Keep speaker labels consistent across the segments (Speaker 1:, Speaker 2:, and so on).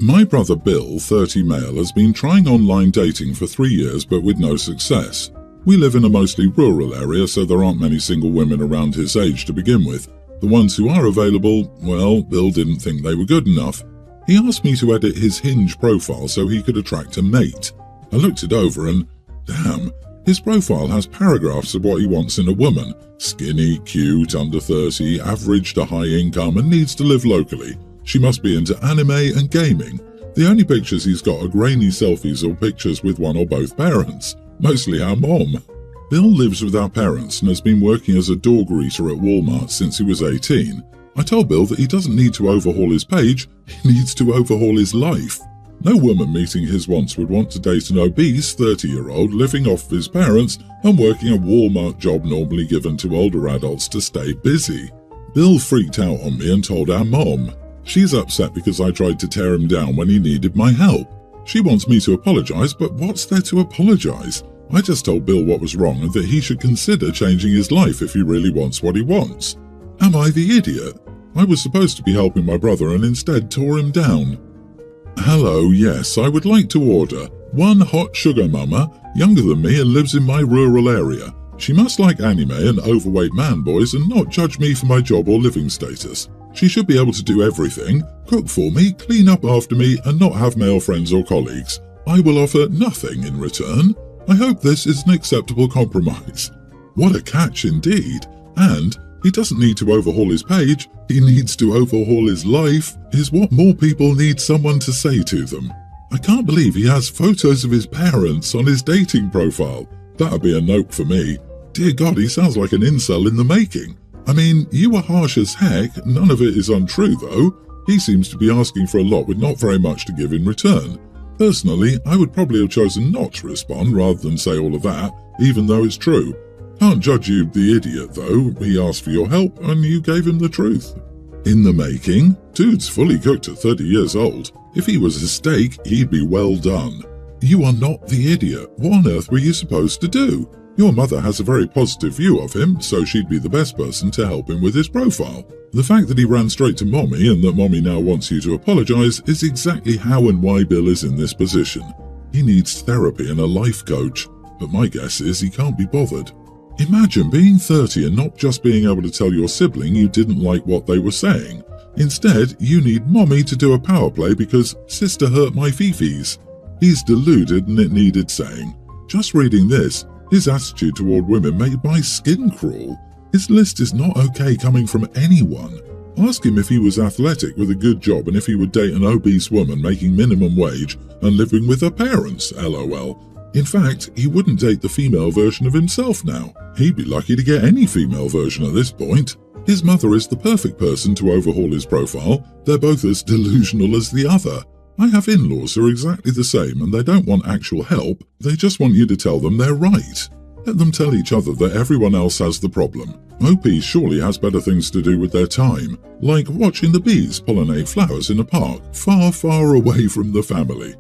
Speaker 1: My brother Bill, 30 male, has been trying online dating for 3 years but with no success. We live in a mostly rural area, so there aren't many single women around his age to begin with. The ones who are available, well, Bill didn't think they were good enough. He asked me to edit his Hinge profile so he could attract a mate. I looked it over and, damn, his profile has paragraphs of what he wants in a woman. Skinny, cute, under 30, average to high income and needs to live locally. She must be into anime and gaming. The only pictures he's got are grainy selfies or pictures with one or both parents, mostly our mom. Bill lives with our parents and has been working as a door greeter at Walmart since he was 18. I told Bill that he doesn't need to overhaul his page, he needs to overhaul his life. No woman meeting his wants would want to date an obese 30-year-old living off his parents and working a Walmart job normally given to older adults to stay busy. Bill freaked out on me and told our mom. She's upset because I tried to tear him down when he needed my help. She wants me to apologize, but what's there to apologize? I just told Bill what was wrong and that he should consider changing his life if he really wants what he wants. Am I the idiot? I was supposed to be helping my brother and instead tore him down. Hello, yes, I would like to order 1 hot sugar mama, younger than me and lives in my rural area. She must like anime and overweight man boys and not judge me for my job or living status. She should be able to do everything, cook for me, clean up after me, and not have male friends or colleagues. I will offer nothing in return. I hope this is an acceptable compromise. What a catch indeed. And he doesn't need to overhaul his page, he needs to overhaul his life, is what more people need someone to say to them. I can't believe he has photos of his parents on his dating profile. That'd be a nope for me. Dear God, he sounds like an incel in the making. I mean, you were harsh as heck, none of it is untrue though. He seems to be asking for a lot with not very much to give in return. Personally, I would probably have chosen not to respond rather than say all of that, even though it's true. Can't judge you the idiot though, he asked for your help and you gave him the truth. In the making? Dude's fully cooked at 30 years old. If he was a steak, he'd be well done. You are not the idiot. What on earth were you supposed to do? Your mother has a very positive view of him, so she'd be the best person to help him with his profile. The fact that he ran straight to Mommy and that Mommy now wants you to apologize is exactly how and why Bill is in this position. He needs therapy and a life coach, but my guess is he can't be bothered. Imagine being 30 and not just being able to tell your sibling you didn't like what they were saying. Instead, you need Mommy to do a power play because sister hurt my fifis. He's deluded and it needed saying. Just reading this, his attitude toward women made my skin crawl. His list is not okay coming from anyone. Ask him if he was athletic with a good job and if he would date an obese woman making minimum wage and living with her parents, lol. In fact, he wouldn't date the female version of himself now. He'd be lucky to get any female version at this point. His mother is the perfect person to overhaul his profile. They're both as delusional as the other. I have in-laws who are exactly the same and they don't want actual help, they just want you to tell them they're right. Let them tell each other that everyone else has the problem. OP surely has better things to do with their time, like watching the bees pollinate flowers in a park far, far away from the family.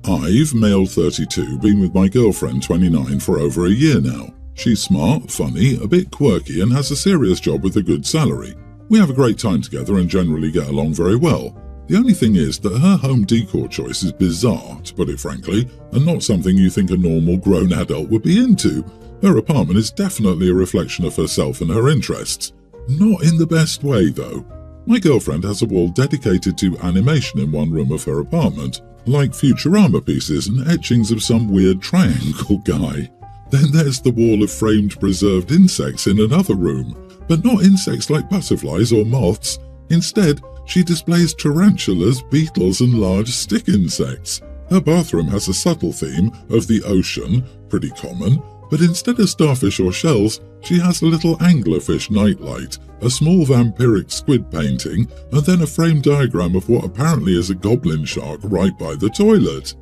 Speaker 1: I've, male 32, been with my girlfriend 29 for over a year now. She's smart, funny, a bit quirky and has a serious job with a good salary. We have a great time together and generally get along very well. The only thing is that her home decor choice is bizarre, to put it frankly, and not something you think a normal grown adult would be into. Her apartment is definitely a reflection of herself and her interests. Not in the best way, though. My girlfriend has a wall dedicated to animation in one room of her apartment, like Futurama pieces and etchings of some weird triangle guy. Then there's the wall of framed preserved insects in another room, but not insects like butterflies or moths. Instead, she displays tarantulas, beetles, and large stick insects. Her bathroom has a subtle theme of the ocean, pretty common, but instead of starfish or shells, she has a little anglerfish nightlight, a small vampiric squid painting, and then a framed diagram of what apparently is a goblin shark right by the toilet.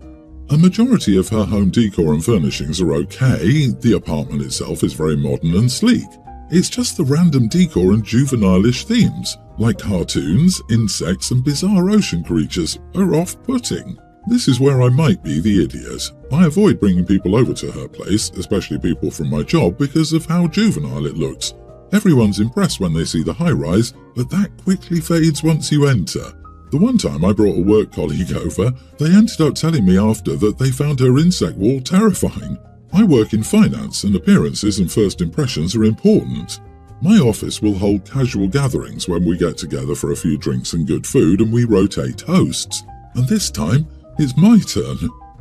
Speaker 1: A majority of her home decor and furnishings are okay. The apartment itself is very modern and sleek. It's just the random decor and juvenile-ish themes, like cartoons, insects, and bizarre ocean creatures, are off-putting. This is where I might be the idiot. I avoid bringing people over to her place, especially people from my job, because of how juvenile it looks. Everyone's impressed when they see the high-rise, but that quickly fades once you enter. The one time I brought a work colleague over, they ended up telling me after that they found her insect wall terrifying. I work in finance and appearances and first impressions are important. My office will hold casual gatherings when we get together for a few drinks and good food and we rotate hosts. And this time, it's my turn.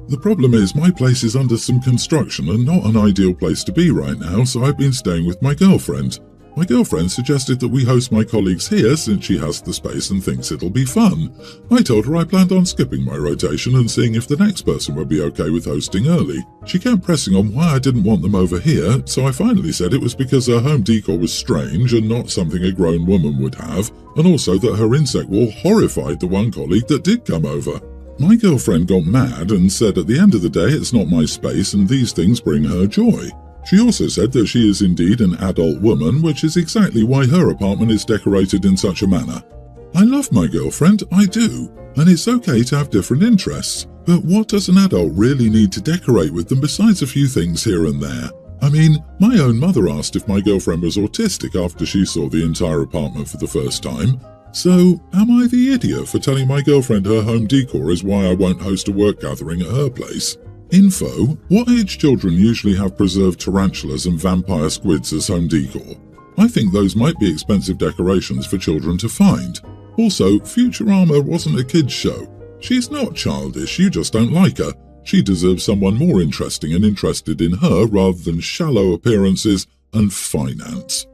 Speaker 1: The problem is my place is under some construction and not an ideal place to be right now, so I've been staying with my girlfriend. My girlfriend suggested that we host my colleagues here since she has the space and thinks it'll be fun. I told her I planned on skipping my rotation and seeing if the next person would be okay with hosting early. She kept pressing on why I didn't want them over here, so I finally said it was because her home decor was strange and not something a grown woman would have, and also that her insect wall horrified the one colleague that did come over. My girlfriend got mad and said at the end of the day it's not my space and these things bring her joy. She also said that she is indeed an adult woman, which is exactly why her apartment is decorated in such a manner. I love my girlfriend, I do, and it's okay to have different interests, but what does an adult really need to decorate with them besides a few things here and there? I mean, my own mother asked if my girlfriend was autistic after she saw the entire apartment for the first time. So, am I the idiot for telling my girlfriend her home decor is why I won't host a work gathering at her place? Info: what age children usually have preserved tarantulas and vampire squids as home decor? I think those might be expensive decorations for children to find. Also, Futurama wasn't a kid's show. She's not childish, you just don't like her. She deserves someone more interesting and interested in her rather than shallow appearances and finance.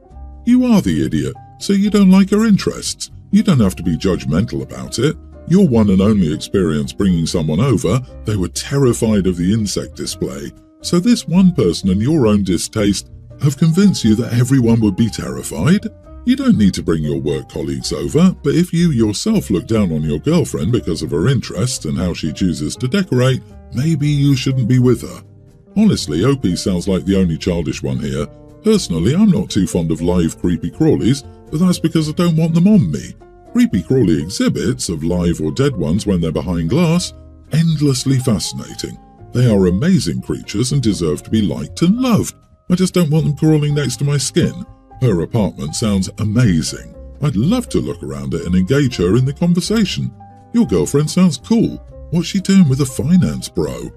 Speaker 1: You are the idiot, so you don't like her interests. You don't have to be judgmental about it. Your one and only experience bringing someone over, they were terrified of the insect display. So this one person and your own distaste have convinced you that everyone would be terrified? You don't need to bring your work colleagues over, but if you yourself look down on your girlfriend because of her interests and how she chooses to decorate, maybe you shouldn't be with her. Honestly, OP sounds like the only childish one here. Personally, I'm not too fond of live creepy crawlies, but that's because I don't want them on me. Creepy crawly exhibits of live or dead ones when they're behind glass, endlessly fascinating. They are amazing creatures and deserve to be liked and loved. I just don't want them crawling next to my skin. Her apartment sounds amazing. I'd love to look around it and engage her in the conversation. Your girlfriend sounds cool. What's she doing with a finance bro?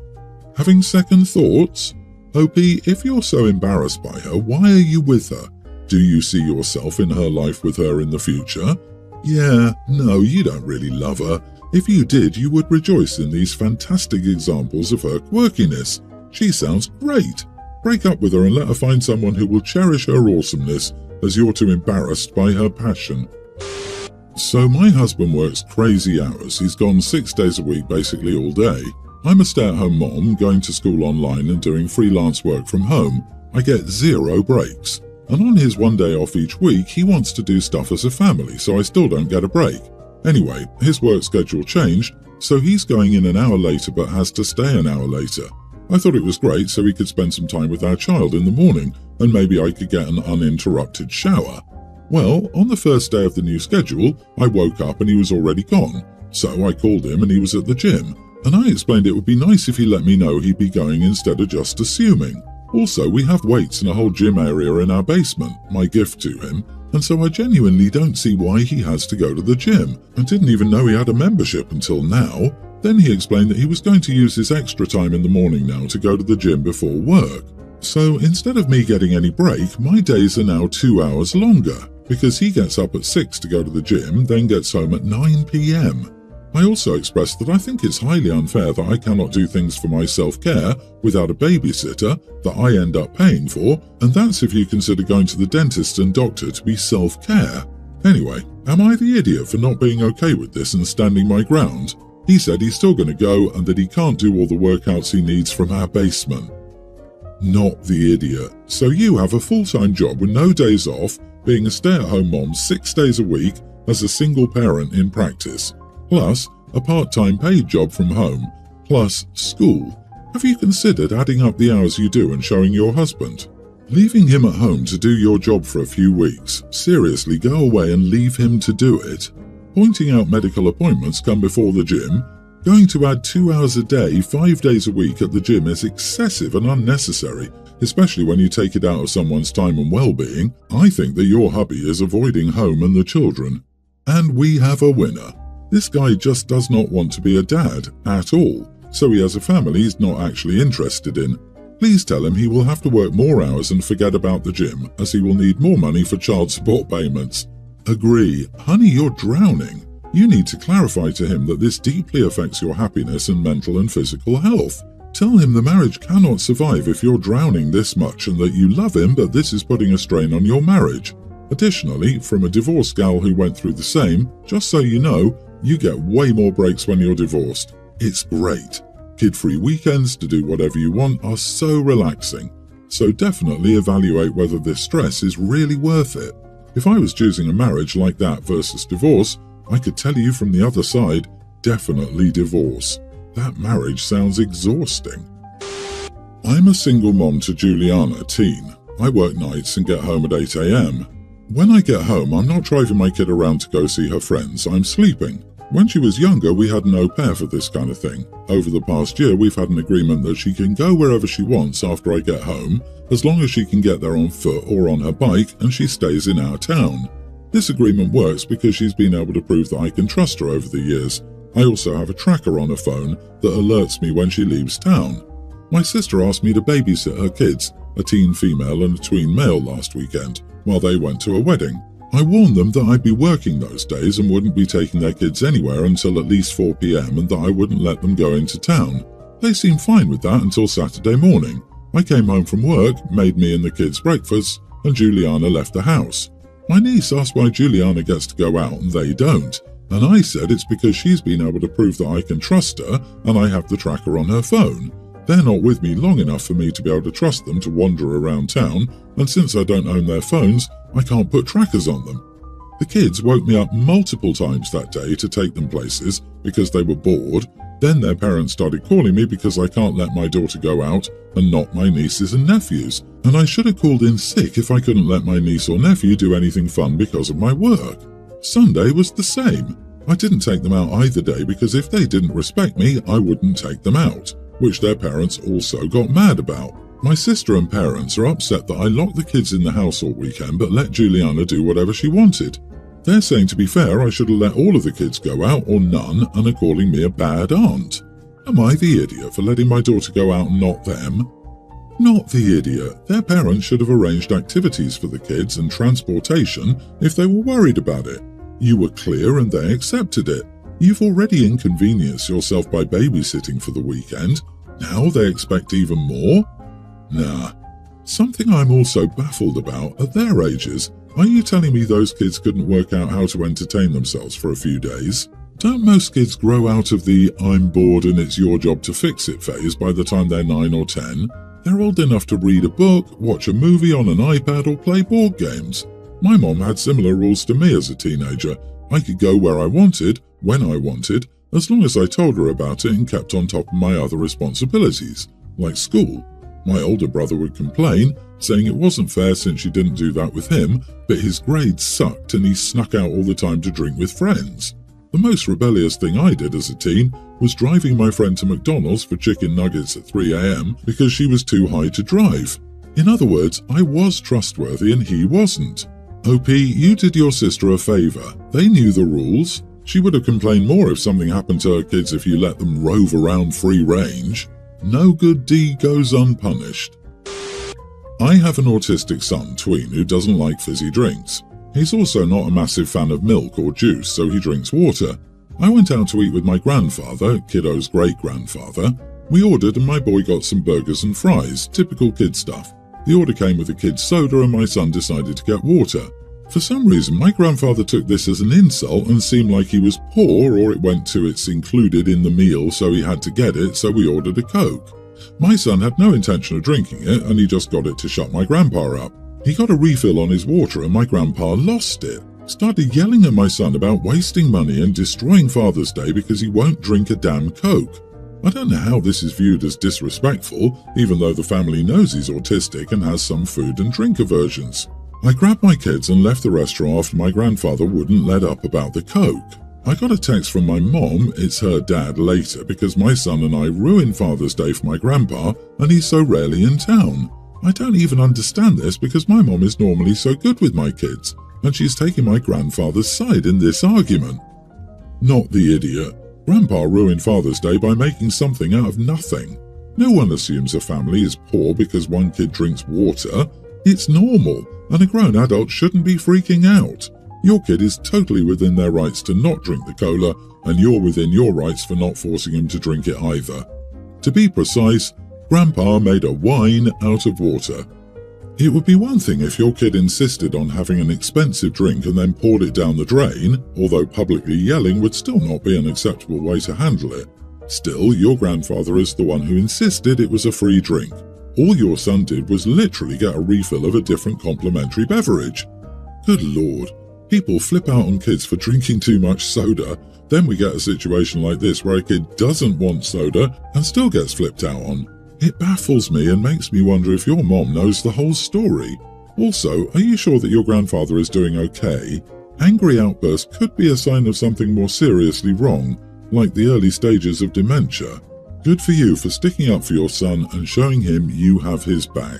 Speaker 1: Having second thoughts? OP, if you're so embarrassed by her, why are you with her? Do you see yourself in her life with her in the future? Yeah, no, you don't really love her. If you did, you would rejoice in these fantastic examples of her quirkiness. She sounds great. Break up with her and let her find someone who will cherish her awesomeness, as you're too embarrassed by her passion. So my husband works crazy hours. He's gone 6 days a week, basically all day. I'm a stay-at-home mom, going to school online and doing freelance work from home. I get 0 breaks. And on his one day off each week, he wants to do stuff as a family, so I still don't get a break. Anyway, his work schedule changed, so he's going in an hour later but has to stay an hour later. I thought it was great so he could spend some time with our child in the morning, and maybe I could get an uninterrupted shower. Well, on the first day of the new schedule, I woke up and he was already gone. So I called him and he was at the gym, and I explained it would be nice if he let me know he'd be going instead of just assuming. Also, we have weights and a whole gym area in our basement, my gift to him, and so I genuinely don't see why he has to go to the gym. I didn't even know he had a membership until now. Then he explained that he was going to use his extra time in the morning now to go to the gym before work. So instead of me getting any break, my days are now 2 hours longer, because he gets up at 6 to go to the gym, then gets home at 9 p.m. I also expressed that I think it's highly unfair that I cannot do things for my self-care without a babysitter that I end up paying for, and that's if you consider going to the dentist and doctor to be self-care. Anyway, am I the idiot for not being okay with this and standing my ground? He said he's still going to go and that he can't do all the workouts he needs from our basement. Not the idiot. So you have a full-time job with no days off, being a stay-at-home mom 6 days a week as a single parent in practice, plus a part-time paid job from home, plus school. Have you considered adding up the hours you do and showing your husband? Leaving him at home to do your job for a few weeks. Seriously, go away and leave him to do it. Pointing out medical appointments come before the gym. Going to add 2 hours a day, 5 days a week at the gym is excessive and unnecessary, especially when you take it out of someone's time and well-being. I think that your hubby is avoiding home and the children. And we have a winner. This guy just does not want to be a dad at all, so he has a family he's not actually interested in. Please tell him he will have to work more hours and forget about the gym, as he will need more money for child support payments. Agree. Honey, you're drowning. You need to clarify to him that this deeply affects your happiness and mental and physical health. Tell him the marriage cannot survive if you're drowning this much and that you love him, but this is putting a strain on your marriage. Additionally, from a divorced gal who went through the same, just so you know, you get way more breaks when you're divorced. It's great. Kid-free weekends to do whatever you want are so relaxing. So definitely evaluate whether this stress is really worth it. If I was choosing a marriage like that versus divorce, I could tell you from the other side, definitely divorce. That marriage sounds exhausting. I'm a single mom to Juliana, teen. I work nights and get home at 8 a.m. When I get home, I'm not driving my kid around to go see her friends, I'm sleeping. When she was younger, we had an au pair for this kind of thing. Over the past year, we've had an agreement that she can go wherever she wants after I get home, as long as she can get there on foot or on her bike and she stays in our town. This agreement works because she's been able to prove that I can trust her over the years. I also have a tracker on her phone that alerts me when she leaves town. My sister asked me to babysit her kids, a teen female and a tween male, last weekend, while they went to a wedding. I warned them that I'd be working those days and wouldn't be taking their kids anywhere until at least 4 p.m. and that I wouldn't let them go into town. They seemed fine with that until Saturday morning. I came home from work, made me and the kids breakfast, and Juliana left the house. My niece asked why Juliana gets to go out and they don't, and I said it's because she's been able to prove that I can trust her and I have the tracker on her phone. They're not with me long enough for me to be able to trust them to wander around town, and since I don't own their phones, I can't put trackers on them. The kids woke me up multiple times that day to take them places because they were bored. Then their parents started calling me because I can't let my daughter go out and not my nieces and nephews, and I should have called in sick if I couldn't let my niece or nephew do anything fun because of my work. Sunday was the same. I didn't take them out either day because if they didn't respect me, I wouldn't take them out, which their parents also got mad about. My sister and parents are upset that I locked the kids in the house all weekend but let Juliana do whatever she wanted. They're saying, to be fair, I should have let all of the kids go out or none, and are calling me a bad aunt. Am I the idiot for letting my daughter go out and not them? Not the idiot. Their parents should have arranged activities for the kids and transportation if they were worried about it. You were clear and they accepted it. You've already inconvenienced yourself by babysitting for the weekend. Now they expect even more? Nah. Something I'm also baffled about at their ages. Are you telling me those kids couldn't work out how to entertain themselves for a few days? Don't most kids grow out of the "I'm bored and it's your job to fix it" phase by the time they're 9 or 10? They're old enough to read a book, watch a movie on an iPad or play board games. My mom had similar rules to me as a teenager. I could go where I wanted, when I wanted, as long as I told her about it and kept on top of my other responsibilities, like school. My older brother would complain, saying it wasn't fair since she didn't do that with him, but his grades sucked and he snuck out all the time to drink with friends. The most rebellious thing I did as a teen was driving my friend to McDonald's for chicken nuggets at 3 a.m. because she was too high to drive. In other words, I was trustworthy and he wasn't. OP, you did your sister a favor. They knew the rules. She would have complained more if something happened to her kids if you let them rove around free range. No good deed goes unpunished. I have an autistic son, tween, who doesn't like fizzy drinks. He's also not a massive fan of milk or juice, so he drinks water. I went out to eat with my grandfather, kiddo's great-grandfather. We ordered and my boy got some burgers and fries, typical kid stuff. The order came with a kid's soda and my son decided to get water. For some reason, my grandfather took this as an insult and seemed like he was poor, or it went to it's included in the meal so he had to get it, so we ordered a Coke. My son had no intention of drinking it and he just got it to shut my grandpa up. He got a refill on his water and my grandpa lost it. Started yelling at my son about wasting money and destroying Father's Day because he won't drink a damn Coke. I don't know how this is viewed as disrespectful, even though the family knows he's autistic and has some food and drink aversions. I grabbed my kids and left the restaurant after my grandfather wouldn't let up about the Coke. I got a text from my mom, it's her dad, later because my son and I ruined Father's Day for my grandpa and he's so rarely in town. I don't even understand this because my mom is normally so good with my kids and she's taking my grandfather's side in this argument. Not the idiot. Grandpa ruined Father's Day by making something out of nothing. No one assumes a family is poor because one kid drinks water. It's normal, and a grown adult shouldn't be freaking out. Your kid is totally within their rights to not drink the cola, and you're within your rights for not forcing him to drink it either. To be precise, Grandpa made a wine out of water. It would be one thing if your kid insisted on having an expensive drink and then poured it down the drain, although publicly yelling would still not be an acceptable way to handle it. Still, your grandfather is the one who insisted it was a free drink. All your son did was literally get a refill of a different complimentary beverage. Good Lord, people flip out on kids for drinking too much soda. Then we get a situation like this where a kid doesn't want soda and still gets flipped out on. It baffles me and makes me wonder if your mom knows the whole story. Also, are you sure that your grandfather is doing okay? Angry outbursts could be a sign of something more seriously wrong, like the early stages of dementia. Good for you for sticking up for your son and showing him you have his back.